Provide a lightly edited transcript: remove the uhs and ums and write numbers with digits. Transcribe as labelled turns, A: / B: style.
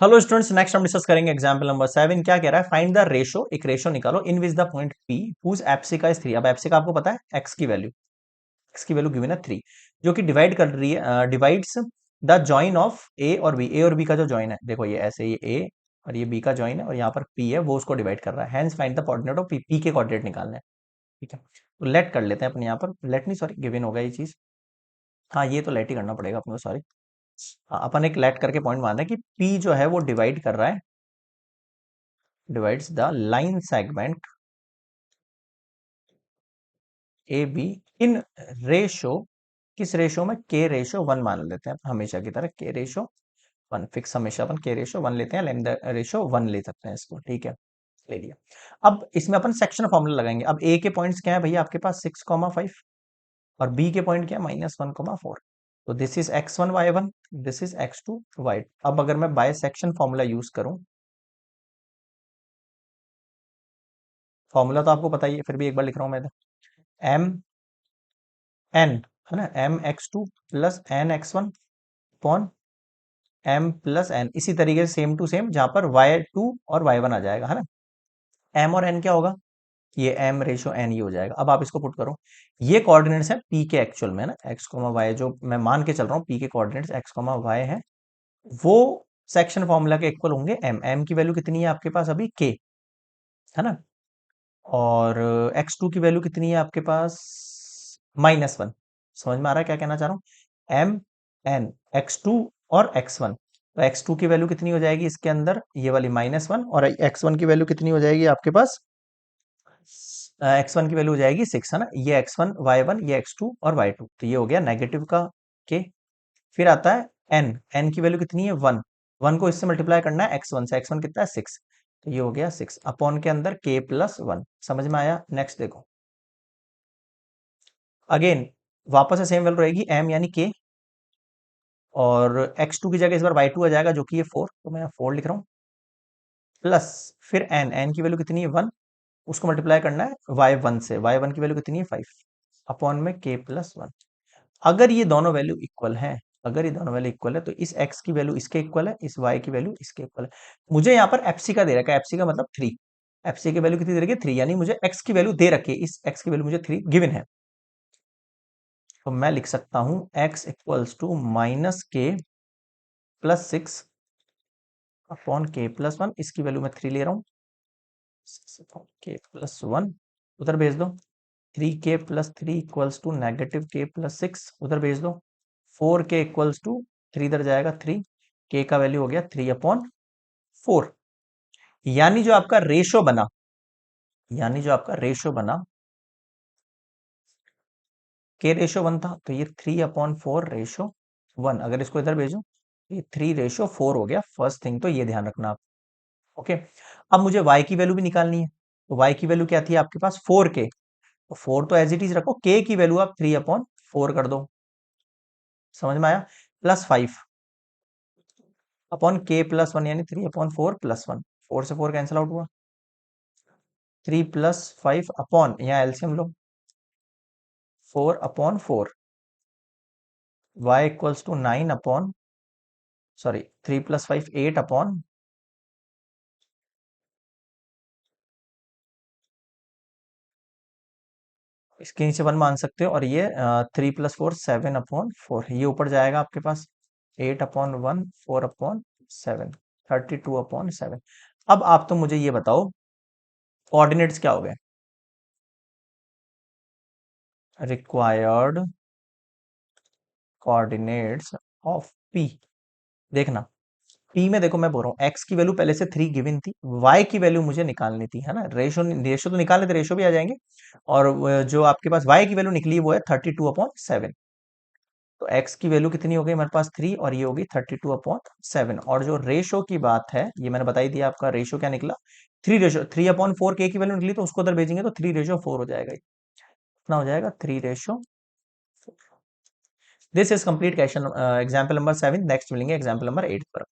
A: Hello students, next हम discuss करेंगे example number 7। क्या कह रहा है? फाइंड द रेशो, एक रेशो निकालो in which the point P whose abscissa is 3। अब एप्सिका आपको पता है, एक्स की वैल्यू गिवन है 3, जो कि डिवाइड कर रही है, डिवाइड्स द जॉइन ऑफ ए और बी का जो जॉइन है, देखो ये ऐसे, ये ए और ये बी का जॉइन है और यहाँ पर पी है, वो उसको डिवाइड कर रहा है। Hence find the coordinate of P, P के कोऑर्डिनेट निकालने हैं। ठीक है, तो लेट कर लेते हैं अपने यहाँ पर, लेट नहीं, सॉरी, गिवन होगा ये चीज। हाँ, ये तो लेट ही करना पड़ेगा अपने को, सॉरी। हाँ, अपन एक लेट करके पॉइंट मान रहे हैं कि पी जो है वो डिवाइड कर रहा है, divides the line segment A be in ratio, किस रेशो में? के रेशो 1 मान लेते हैं हमेशा की तरह, के रेशो 1 फिक्स, हमेशा अपन के रेशो 1 लेते हैं, लैम्डा रेशो 1 ले सकते हैं इसको। ठीक है, ले लिया। अब इसमें अपन सेक्शन फॉर्मूला लगाएंगे। अब ए के पॉइंट्स क्या है भैया आपके पास? 6,5, और बी के पॉइंट क्या है? -1,4। तो this is x1 y1, this is x2 y2। अब अगर मैं बाय सेक्शन फॉर्मूला यूज करूं, फॉर्मूला तो आपको पता ही है, फिर भी एक बार लिख रहा हूं मैं, एम एन, है ना, m x two plus n x one upon m plus n. इसी तरीके से सेम टू सेम, जहां पर वाई टू और वाई वन आ जाएगा, है ना। एम और एन क्या होगा? ये एम रेशो एन ही हो जाएगा। अब आप इसको पुट करो, ये कोऑर्डिनेट्स है पी के एक्चुअल में, है ना, एक्स कोमा वाई, जो मैं मान के चल रहा हूँ पी के कोऑर्डिनेट्स एक्स कोमा वाई है, वो सेक्शन फॉर्मूला के इक्वल होंगे। एम एम की वैल्यू कितनी है आपके पास अभी? के, है ना। और एक्स टू की वैल्यू कितनी है आपके पास? -1। समझ में आ रहा है क्या कहना चाह रहा हूं? एम एन एक्स टू और एक्स वन, तो एक्स टू की वैल्यू कितनी हो जाएगी इसके अंदर? ये वाली -1, और एक्स वन की वैल्यू कितनी हो जाएगी आपके पास? एक्स वन की वैल्यू हो जाएगी 6, है ना। ये x1 y1, ये x2 और y2, तो ये हो गया नेगेटिव का के। फिर आता है एन, एन की वैल्यू कितनी है? 1, 1 को इससे मल्टीप्लाई करना है एक्स वन से, एक्स वन कितना है? 6, तो ये हो गया 6 अपॉन के अंदर के प्लस 1। समझ में आया? नेक्स्ट देखो, अगेन वापस से सेम वैल्यू रहेगी, एम यानी के, और x2 की जगह इस बार y2 आ जाएगा, जो कि ये 4, तो मैं 4 लिख रहा हूँ, प्लस फिर एन, एन की वैल्यू कितनी है? 1, उसको मल्टीप्लाई करना है y1 से, y1 की वैल्यू कितनी है? 5 अपॉन में के प्लस 1। अगर ये दोनों वैल्यू इक्वल है, अगर ये दोनों वैल्यू इक्वल है, तो इस x की वैल्यू इसके इक्वल है, इस y की वैल्यू इसके इक्वल है। मुझे यहाँ पर एफसी का दे रखा है, एफसी का मतलब 3, एफसी की वैल्यू कितनी दे रखी है? 3, यानी मुझे x की वैल्यू दे रखी है, इस x की वैल्यू मुझे 3 गिवन है। तो मैं लिख सकता हूं x equals to -k+6 upon k plus 1, इसकी वैल्यू मैं 3 ले रहा हूँ, k+1 उधर भेज दो, 3k+3 इक्वल्स टू -k+6 उधर भेज दो, 4k इक्वल्स टू 3 इधर जाएगा 3, k का वैल्यू हो गया 3/4। यानी जो आपका रेशो बना, यानी जो आपका रेशो बना, के रेशो 1 था, तो ये 3/4 रेशो 1। अगर इसको इधर भेजो, ये 3/4 हो गया। फर्स्ट थिंग तो ये ध्यान रखना आप। ओके, अब मुझे y की वैल्यू भी निकालनी है, तो y की वैल्यू क्या थी आपके पास? 4k, तो 4 तो एज इट इज रखो, k की वैल्यू आप 3/4 कर दो। समझ में आया? +5 अपॉन के प्लस 1, यानी 3/4 + 1, 4 से 4 कैंसिल आउट हुआ, 3 + 5 अपॉन, यहाँ एलसीएम लो, 4/4, y equals to 9 upon, sorry, 3 + 5 8 upon, इसके नीचे 1 मान सकते हो, और ये 3 + 4 7/4, ये ऊपर जाएगा आपके पास 8/1, 4/7, 32/7। अब आप तो मुझे ये बताओ, कोऑर्डिनेट्स क्या हो गए? Required coordinates of P. देखना, पी में देखो, मैं बोल रहा हूँ एक्स की वैल्यू पहले से 3 गिवन थी, वाई की वैल्यू मुझे निकालनी थी, है ना। रेशो, रेशो तो निकालने थे, रेशो भी आ जाएंगे, और जो आपके पास वाई की वैल्यू निकली वो है 32/7। तो x की वैल्यू कितनी हो गई हमारे पास? 3, और ये होगी 32/7। और जो रेशो की बात है, ये मैंने बताई दिया, आपका रेशो क्या निकला? 3/4, के की वैल्यू निकली, तो उसको उधर भेजेंगे तो 3/4 हो जाएगा, इतना हो जाएगा 3/4। This is complete question, example number 7। Next मिलेंगे एग्जाम्पल नंबर 8 पर।